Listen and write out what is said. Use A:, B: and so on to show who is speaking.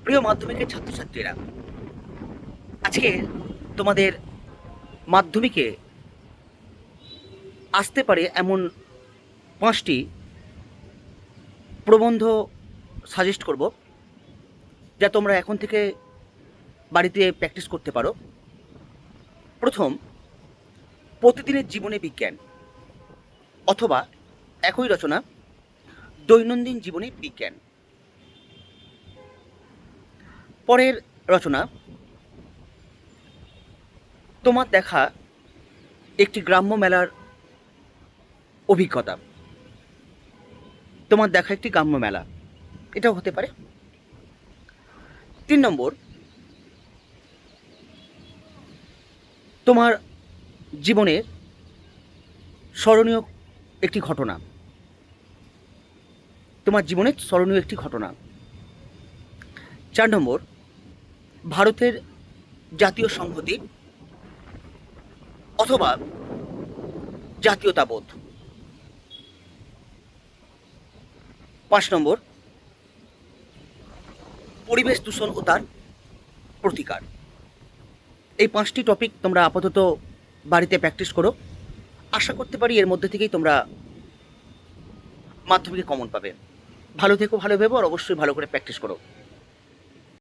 A: প্রিয় মাধ্যমিকের ছাত্রছাত্রীরা, আজকে তোমাদের মাধ্যমিকে আসতে পারে এমন 5টি প্রবন্ধ সাজেস্ট করব, যা তোমরা এখন থেকে বাড়িতে প্র্যাকটিস করতে পারো। প্রথম, প্রতিদিনের জীবনে বিজ্ঞান, অথবা একই রচনা, দৈনন্দিন জীবনে বিজ্ঞান। পরের রচনা, তোমার দেখা একটি গ্রাম্য মেলার অভিজ্ঞতা। তোমার দেখা একটি গ্রাম্য মেলা, এটাও হতে পারে। 3 নম্বর, তোমার জীবনের স্মরণীয় একটি ঘটনা। তোমার জীবনের স্মরণীয় একটি ঘটনা। 4 নম্বর, ভারতের জাতীয় সংহতি অথবা জাতীয়তাবোধ। 5 নম্বর, পরিবেশ দূষণ ও তার প্রতিকার। এই 5টি টপিক তোমরা আপাতত বাড়িতে প্র্যাকটিস করো। আশা করতে পারি এর মধ্যে থেকেই তোমরা মাধ্যমিকে কমন পাবে। ভালো থেকো, ভালো ভেবো, আর অবশ্যই ভালো করে প্র্যাকটিস করো।